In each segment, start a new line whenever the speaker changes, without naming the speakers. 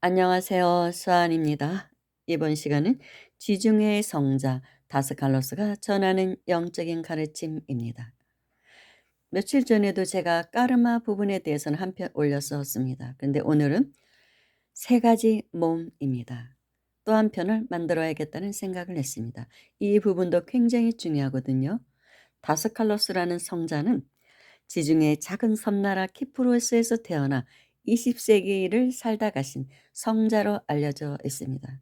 안녕하세요. 수아입니다. 이번 시간은 지중해의 성자 다스칼로스가 전하는 영적인 가르침입니다. 며칠 전에도 제가 까르마 부분에 대해서는 한 편 올렸었습니다. 근데 오늘은 세 가지 몸입니다. 또 한 편을 만들어야겠다는 생각을 했습니다. 이 부분도 굉장히 중요하거든요. 다스칼로스라는 성자는 지중해 작은 섬나라 키프로스에서 태어나 20세기를 살다 가신 성자로 알려져 있습니다.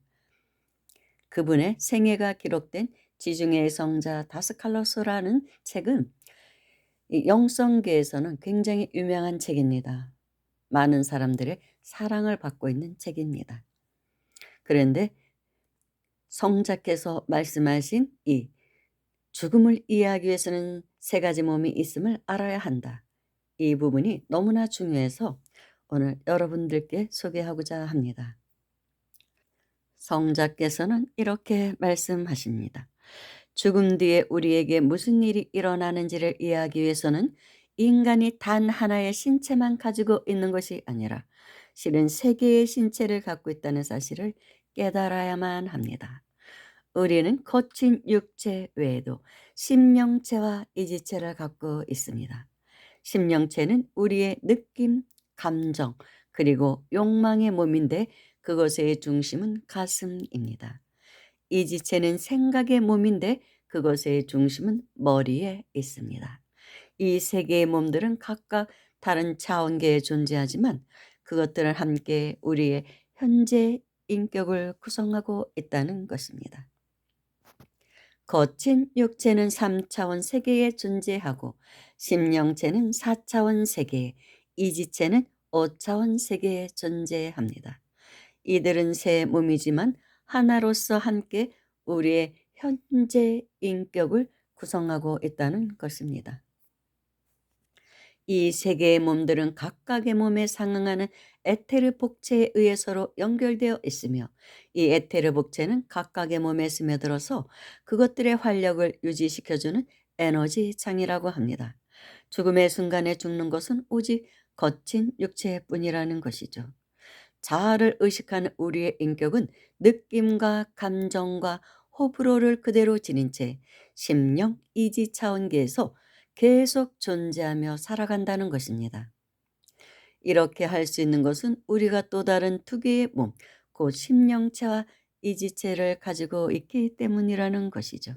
그분의 생애가 기록된 지중해의 성자 다스칼로스라는 책은 이 영성계에서는 굉장히 유명한 책입니다. 많은 사람들의 사랑을 받고 있는 책입니다. 그런데 성자께서 말씀하신 이 죽음을 이해하기 위해서는 세 가지 몸이 있음을 알아야 한다. 이 부분이 너무나 중요해서 오늘 여러분들께 소개하고자 합니다. 성자께서는 이렇게 말씀하십니다. 죽음 뒤에 우리에게 무슨 일이 일어나는지를 이해하기 위해서는 인간이 단 하나의 신체만 가지고 있는 것이 아니라 실은 세 개의 신체를 갖고 있다는 사실을 깨달아야만 합니다. 우리는 거친 육체 외에도 심령체와 이지체를 갖고 있습니다. 심령체는 우리의 느낌, 감정, 그리고 욕망의 몸인데 그것의 중심은 가슴입니다. 이지체는 생각의 몸인데 그것의 중심은 머리에 있습니다. 이 세 개의 몸들은 각각 다른 차원계에 존재하지만 그것들은 함께 우리의 현재 인격을 구성하고 있다는 것입니다. 거친 육체는 3차원 세계에 존재하고 심령체는 4차원 세계에, 이지체는 5차원 세계에 존재합니다. 이들은 세 몸이지만 하나로서 함께 우리의 현재 인격을 구성하고 있다는 것입니다. 이 세 개의 몸들은 각각의 몸에 상응하는 에테르 복체에 의해 서로 연결되어 있으며 이 에테르 복체는 각각의 몸에 스며들어서 그것들의 활력을 유지시켜주는 에너지 창이라고 합니다. 죽음의 순간에 죽는 것은 오직 거친 육체뿐이라는 것이죠. 자아를 의식하는 우리의 인격은 느낌과 감정과 호불호를 그대로 지닌 채 심령, 이지 차원계에서 계속 존재하며 살아간다는 것입니다. 이렇게 할 수 있는 것은 우리가 또 다른 두 개의 몸, 곧 심령체와 이지체를 가지고 있기 때문이라는 것이죠.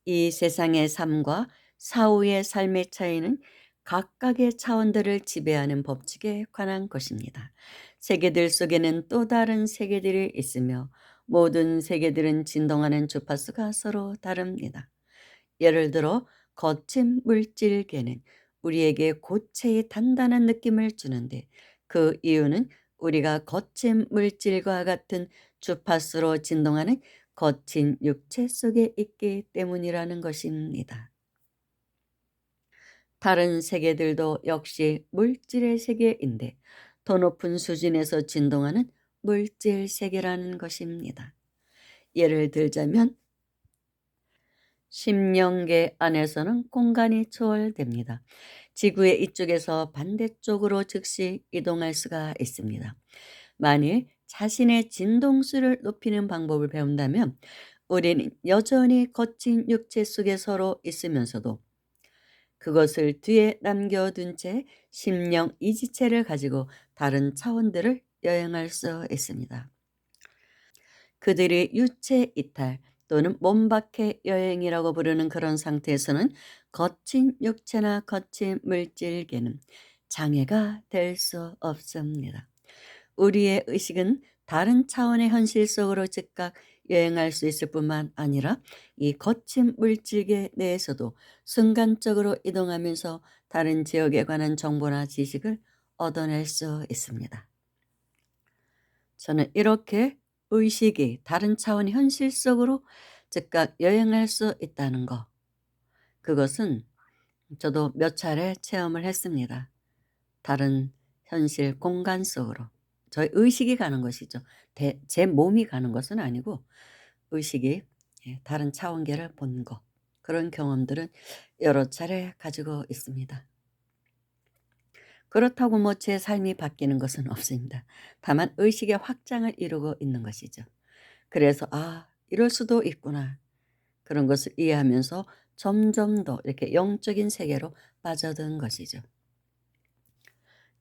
이 세상의 삶과 사후의 삶의 차이는 각각의 차원들을 지배하는 법칙에 관한 것입니다. 세계들 속에는 또 다른 세계들이 있으며 모든 세계들은 진동하는 주파수가 서로 다릅니다. 예를 들어 거친 물질계는 우리에게 고체의 단단한 느낌을 주는데 그 이유는 우리가 거친 물질과 같은 주파수로 진동하는 거친 육체 속에 있기 때문이라는 것입니다. 다른 세계들도 역시 물질의 세계인데 더 높은 수준에서 진동하는 물질 세계라는 것입니다. 예를 들자면 심령계 안에서는 공간이 초월됩니다. 지구의 이쪽에서 반대쪽으로 즉시 이동할 수가 있습니다. 만일 자신의 진동수를 높이는 방법을 배운다면 우리는 여전히 거친 육체 속에 서로 있으면서도 그것을 뒤에 남겨둔 채 심령 이지체를 가지고 다른 차원들을 여행할 수 있습니다. 그들이 유체 이탈 또는 몸 밖의 여행이라고 부르는 그런 상태에서는 거친 육체나 거친 물질계는 장애가 될 수 없습니다. 우리의 의식은 다른 차원의 현실 속으로 즉각 여행할 수 있을 뿐만 아니라 이 거친 물질계 내에서도 순간적으로 이동하면서 다른 지역에 관한 정보나 지식을 얻어낼 수 있습니다. 저는 이렇게 의식이 다른 차원 현실 속으로 즉각 여행할 수 있다는 거. 그것은 저도 몇 차례 체험을 했습니다. 다른 현실 공간 속으로. 저의 의식이 가는 것이죠. 제 몸이 가는 것은 아니고 의식이 다른 차원계를 본 것. 그런 경험들은 여러 차례 가지고 있습니다. 그렇다고 뭐 제 삶이 바뀌는 것은 없습니다. 다만 의식의 확장을 이루고 있는 것이죠. 그래서 '아 이럴 수도 있구나.' 그런 것을 이해하면서 점점 더 이렇게 영적인 세계로 빠져든 것이죠.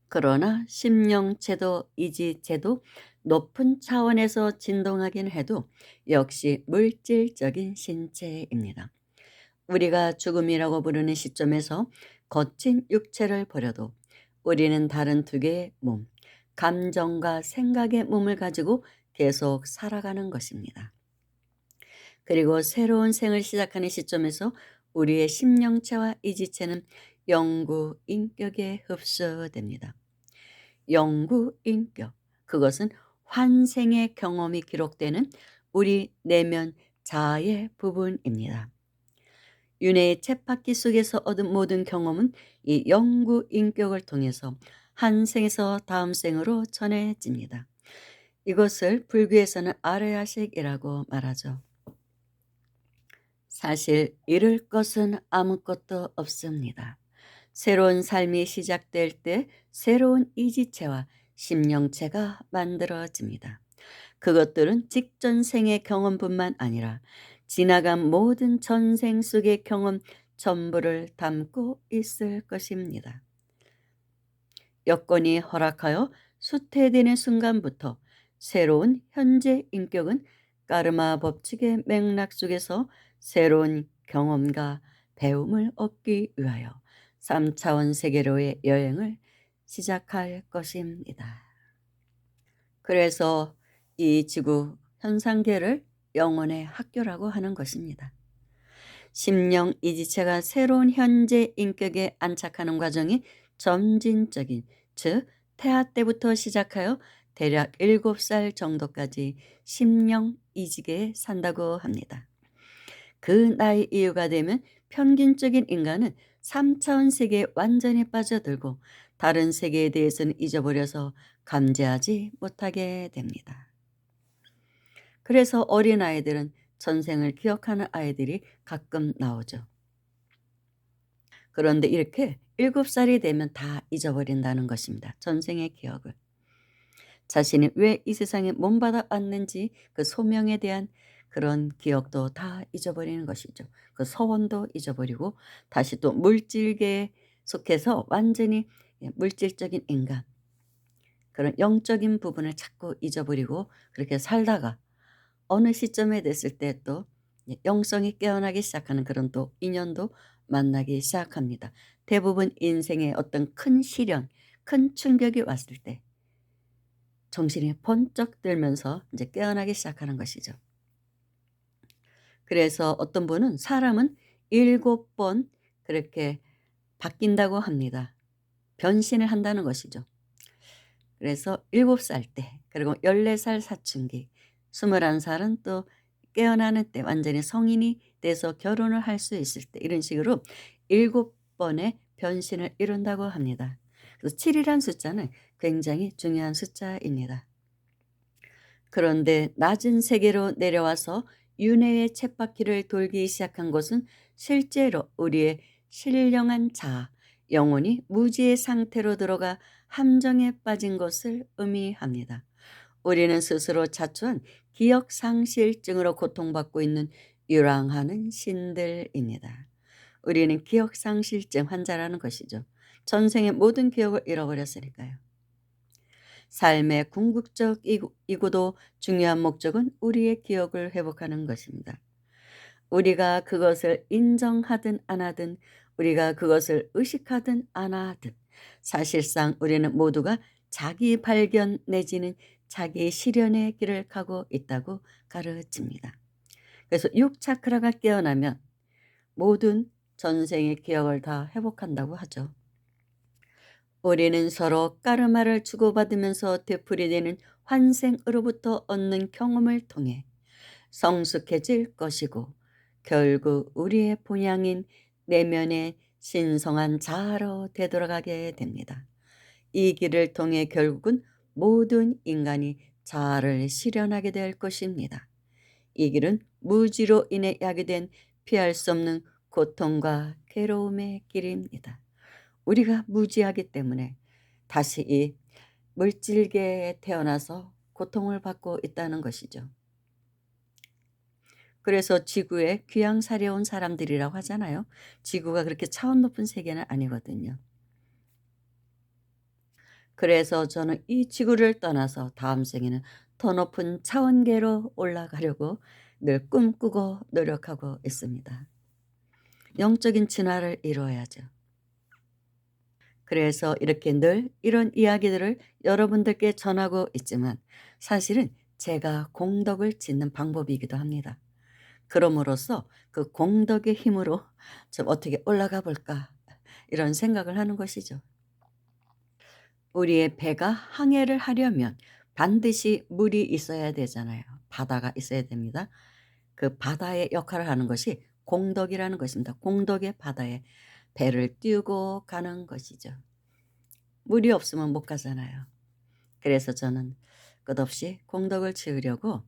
그러나 심령체도 이지체도 높은 차원에서 진동하긴 해도 역시 물질적인 신체입니다. 우리가 죽음이라고 부르는 시점에서 거친 육체를 버려도 우리는 다른 두 개의 몸, 감정과 생각의 몸을 가지고 계속 살아가는 것입니다. 그리고 새로운 생을 시작하는 시점에서 우리의 심령체와 이지체는 영구 인격에 흡수됩니다. 영구 인격. 그것은 환생의 경험이 기록되는 우리 내면 자아의 부분입니다. 윤회의 쳇바퀴 속에서 얻은 모든 경험은 이 영구 인격을 통해서 한 생에서 다음 생으로 전해집니다. 이것을 불교에서는 아르야식이라고 말하죠. 사실 잃을 것은 아무것도 없습니다. 새로운 삶이 시작될 때 새로운 이지체와 심령체가 만들어집니다. 그것들은 직전 생의 경험뿐만 아니라 지나간 모든 전생 속의 경험 전부를 담고 있을 것입니다. 여건이 허락하여 수퇴되는 순간부터 새로운 현재 인격은 까르마 법칙의 맥락 속에서 새로운 경험과 배움을 얻기 위하여 3차원 세계로의 여행을 시작할 것입니다. 그래서 이 지구 현상계를 영혼의 학교라고 하는 것입니다. 심령 이지체가 새로운 현재 인격에 안착하는 과정이 점진적인, 즉 태아 때부터 시작하여 대략 7살 정도까지 심령 이지계에 산다고 합니다. 그 나이 이후가 되면 평균적인 인간은 3차원 세계에 완전히 빠져들고 다른 세계에 대해서는 잊어버려서 감지하지 못하게 됩니다. 그래서 어린아이들은 전생을 기억하는 아이들이 가끔 나오죠. 그런데 이렇게 7살이 되면 다 잊어버린다는 것입니다. 전생의 기억을. 자신이 왜 이 세상에 몸받아 왔는지 그 소명에 대한 그런 기억도 다 잊어버리는 것이죠. 그 서원도 잊어버리고 다시 또 물질계에 속해서 완전히 물질적인 인간, 그런 영적인 부분을 자꾸 잊어버리고 그렇게 살다가 어느 시점에 됐을 때 또 영성이 깨어나기 시작하는 그런 또 인연도 만나기 시작합니다. 대부분 인생의 어떤 큰 시련, 큰 충격이 왔을 때 정신이 번쩍 들면서 이제 깨어나기 시작하는 것이죠. 그래서 어떤 분은 사람은 7번 그렇게 바뀐다고 합니다. 변신을 한다는 것이죠. 그래서 7살 때, 그리고 14살 사춘기, 21살은 또 깨어나는 때 완전히 성인이 돼서 결혼을 할 수 있을 때, 이런 식으로 7번의 변신을 이룬다고 합니다. 그래서 7이란 숫자는 굉장히 중요한 숫자입니다. 그런데 낮은 세계로 내려와서 윤회의 쳇바퀴를 돌기 시작한 것은 실제로 우리의 신령한 자아, 영혼이 무지의 상태로 들어가 함정에 빠진 것을 의미합니다. 우리는 스스로 자초한 기억상실증으로 고통받고 있는 유랑하는 신들입니다. 우리는 기억상실증 환자라는 것이죠. 전생의 모든 기억을 잃어버렸으니까요. 삶의 궁극적이고도 중요한 목적은 우리의 기억을 회복하는 것입니다. 우리가 그것을 인정하든 안 하든, 우리가 그것을 의식하든 안 하든 사실상 우리는 모두가 자기 발견 내지는 자기 실현의 길을 가고 있다고 가르칩니다. 그래서 6차크라가 깨어나면 모든 전생의 기억을 다 회복한다고 하죠. 우리는 서로 까르마를 주고받으면서 되풀이되는 환생으로부터 얻는 경험을 통해 성숙해질 것이고 결국 우리의 본향인 내면의 신성한 자아로 되돌아가게 됩니다. 이 길을 통해 결국은 모든 인간이 자아를 실현하게 될 것입니다. 이 길은 무지로 인해 야기된 피할 수 없는 고통과 괴로움의 길입니다. 우리가 무지하기 때문에 다시 이 물질계에 태어나서 고통을 받고 있다는 것이죠. 그래서 지구에 귀양살이 온 사람들이라고 하잖아요. 지구가 그렇게 차원 높은 세계는 아니거든요. 그래서 저는 이 지구를 떠나서 다음 생에는 더 높은 차원계로 올라가려고 늘 꿈꾸고 노력하고 있습니다. 영적인 진화를 이루어야죠. 그래서 이렇게 늘 이런 이야기들을 여러분들께 전하고 있지만 사실은 제가 공덕을 짓는 방법이기도 합니다. 그럼으로써 그 공덕의 힘으로 좀 어떻게 올라가 볼까 이런 생각을 하는 것이죠. 우리의 배가 항해를 하려면 반드시 물이 있어야 되잖아요. 바다가 있어야 됩니다. 그 바다의 역할을 하는 것이 공덕이라는 것입니다. 공덕의 바다에 배를 띄우고 가는 것이죠. 물이 없으면 못 가잖아요. 그래서 저는 끝없이 공덕을 지으려고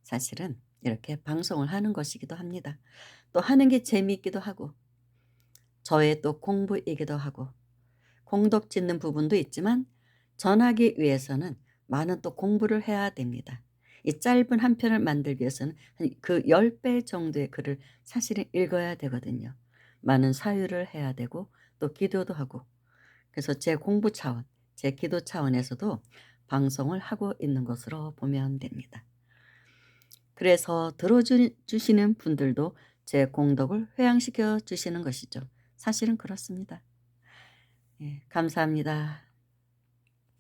사실은 이렇게 방송을 하는 것이기도 합니다. 또 하는 게 재미있기도 하고 저의 또 공부이기도 하고 공덕 짓는 부분도 있지만 전하기 위해서는 많은 또 공부를 해야 됩니다. 이 짧은 한 편을 만들기 위해서는 그 10배 정도의 글을 사실은 읽어야 되거든요. 많은 사유를 해야 되고 또 기도도 하고 그래서 제 공부 차원, 제 기도 차원에서도 방송을 하고 있는 것으로 보면 됩니다. 그래서 들어주시는 분들도 제 공덕을 회양시켜 주시는 것이죠. 사실은 그렇습니다. 예, 감사합니다.